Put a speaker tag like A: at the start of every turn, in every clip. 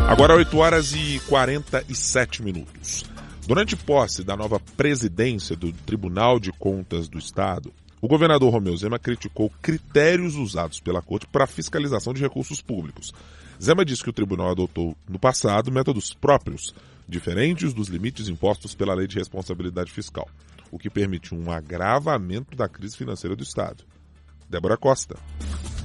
A: Agora 8h47. Durante posse da nova presidência do Tribunal de Contas do Estado, o governador Romeu Zema criticou critérios usados pela Corte para fiscalização de recursos públicos. Zema disse que o tribunal adotou no passado métodos próprios, diferentes dos limites impostos pela Lei de Responsabilidade Fiscal, o que permitiu um agravamento da crise financeira do Estado. Débora Costa.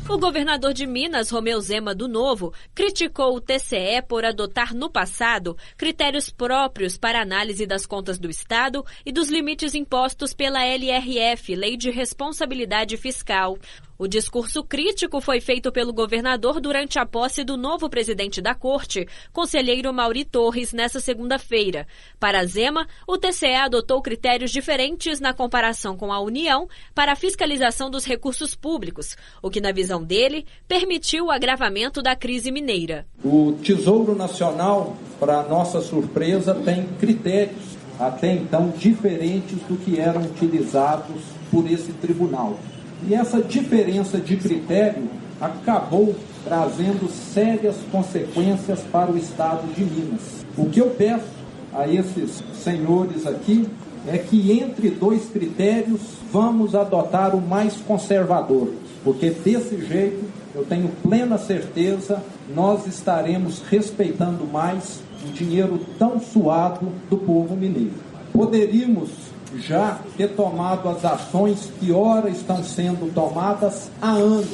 B: O governador de Minas, Romeu Zema, do Novo, criticou o TCE por adotar no passado critérios próprios para análise das contas do Estado e dos limites impostos pela LRF, Lei de Responsabilidade Fiscal. O discurso crítico foi feito pelo governador durante a posse do novo presidente da Corte, conselheiro Mauri Torres, nesta segunda-feira. Para Zema, o TCE adotou critérios diferentes na comparação com a União para a fiscalização dos recursos públicos, o que, na visão dele, permitiu o agravamento da crise mineira.
C: O Tesouro Nacional, para nossa surpresa, tem critérios até então diferentes do que eram utilizados por esse tribunal. E essa diferença de critério acabou trazendo sérias consequências para o Estado de Minas. O que eu peço a esses senhores aqui é que entre dois critérios vamos adotar o mais conservador, porque desse jeito eu tenho plena certeza nós estaremos respeitando mais o dinheiro tão suado do povo mineiro. Poderíamos já ter tomado as ações que ora estão sendo tomadas há anos,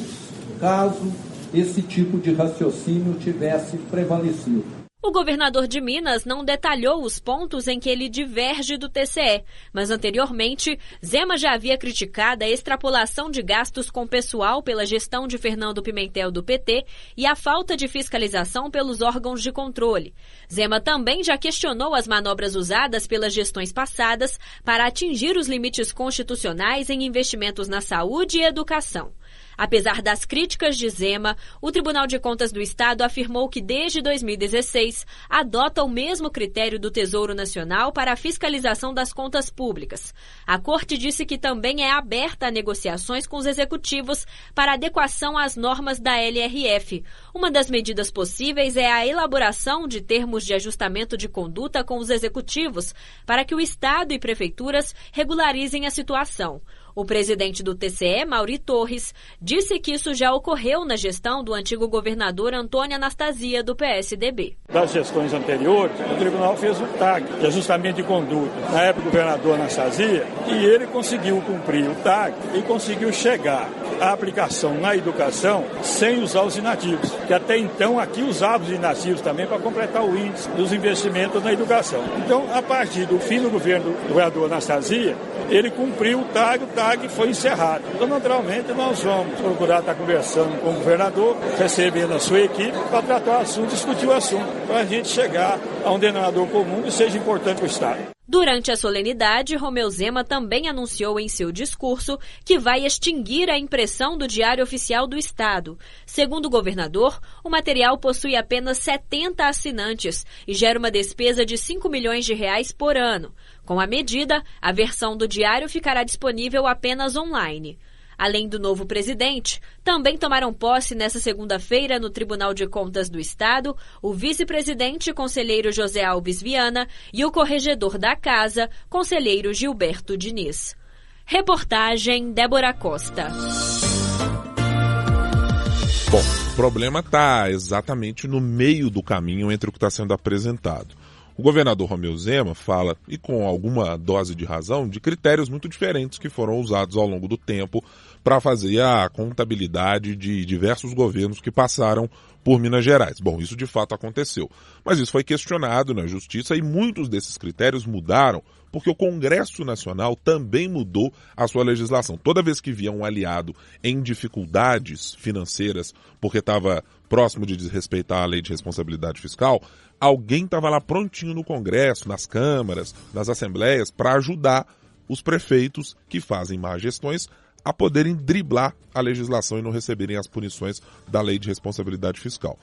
C: caso esse tipo de raciocínio tivesse prevalecido.
B: O governador de Minas não detalhou os pontos em que ele diverge do TCE, mas anteriormente, Zema já havia criticado a extrapolação de gastos com pessoal pela gestão de Fernando Pimentel do PT e a falta de fiscalização pelos órgãos de controle. Zema também já questionou as manobras usadas pelas gestões passadas para atingir os limites constitucionais em investimentos na saúde e educação. Apesar das críticas de Zema, o Tribunal de Contas do Estado afirmou que desde 2016 adota o mesmo critério do Tesouro Nacional para a fiscalização das contas públicas. A Corte disse que também é aberta a negociações com os executivos para adequação às normas da LRF. Uma das medidas possíveis é a elaboração de termos de ajustamento de conduta com os executivos para que o Estado e prefeituras regularizem a situação. O presidente do TCE, Mauri Torres, disse que isso já ocorreu na gestão do antigo governador Antônio Anastasia, do PSDB.
D: Das gestões anteriores, o tribunal fez um TAG, de ajustamento de conduta, na época do governador Anastasia, e ele conseguiu cumprir o TAG e conseguiu chegar à aplicação na educação sem usar os inativos, que até então aqui usava os inativos também para completar o índice dos investimentos na educação. Então, a partir do fim do governo do governador Anastasia, ele cumpriu o TAG foi encerrado. Então, naturalmente, nós vamos procurar estar conversando com o governador, recebendo a sua equipe, para tratar o assunto, discutir o assunto, para a gente chegar a um denominador comum que seja importante para o Estado.
B: Durante a solenidade, Romeu Zema também anunciou em seu discurso que vai extinguir a impressão do Diário Oficial do Estado. Segundo o governador, o material possui apenas 70 assinantes e gera uma despesa de R$5 milhões por ano. Com a medida, a versão do diário ficará disponível apenas online. Além do novo presidente, também tomaram posse nesta segunda-feira no Tribunal de Contas do Estado o vice-presidente conselheiro José Alves Viana e o corregedor da Casa, conselheiro Gilberto Diniz. Reportagem Débora Costa.
A: Bom, o problema está exatamente no meio do caminho entre o que está sendo apresentado. O governador Romeu Zema fala, e com alguma dose de razão, de critérios muito diferentes que foram usados ao longo do tempo para fazer a contabilidade de diversos governos que passaram por Minas Gerais. Bom, isso de fato aconteceu, mas isso foi questionado na Justiça e muitos desses critérios mudaram porque o Congresso Nacional também mudou a sua legislação. Toda vez que via um aliado em dificuldades financeiras porque estava próximo de desrespeitar a Lei de Responsabilidade Fiscal, alguém estava lá prontinho no Congresso, nas câmaras, nas assembleias, para ajudar os prefeitos que fazem más gestões a poderem driblar a legislação e não receberem as punições da Lei de Responsabilidade Fiscal.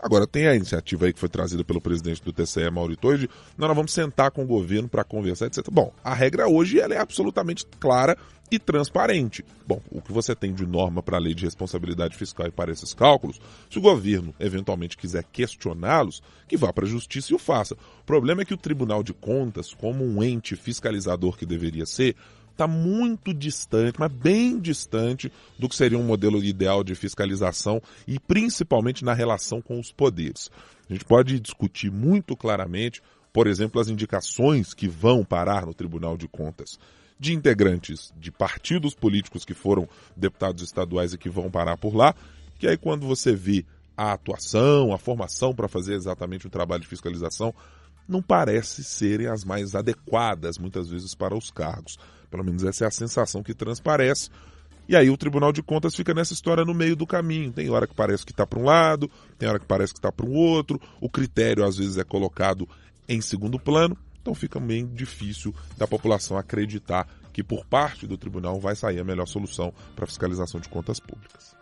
A: Agora tem a iniciativa aí que foi trazida pelo presidente do TCE, Mauro Toide, nós vamos sentar com o governo para conversar, etc. Bom, a regra hoje ela é absolutamente clara e transparente. Bom, o que você tem de norma para a lei de responsabilidade fiscal e para esses cálculos, se o governo eventualmente quiser questioná-los, que vá para a justiça e o faça. O problema é que o Tribunal de Contas, como um ente fiscalizador que deveria ser, está muito distante, mas bem distante do que seria um modelo ideal de fiscalização e principalmente na relação com os poderes. A gente pode discutir muito claramente, por exemplo, as indicações que vão parar no Tribunal de Contas de integrantes de partidos políticos que foram deputados estaduais e que vão parar por lá, que aí quando você vê a atuação, a formação para fazer exatamente o trabalho de fiscalização, não parece serem as mais adequadas, muitas vezes, para os cargos. Pelo menos essa é a sensação que transparece. E aí o Tribunal de Contas fica nessa história no meio do caminho. Tem hora que parece que está para um lado, tem hora que parece que está para o outro. O critério, às vezes, é colocado em segundo plano. Então fica meio difícil da população acreditar que por parte do tribunal vai sair a melhor solução para a fiscalização de contas públicas.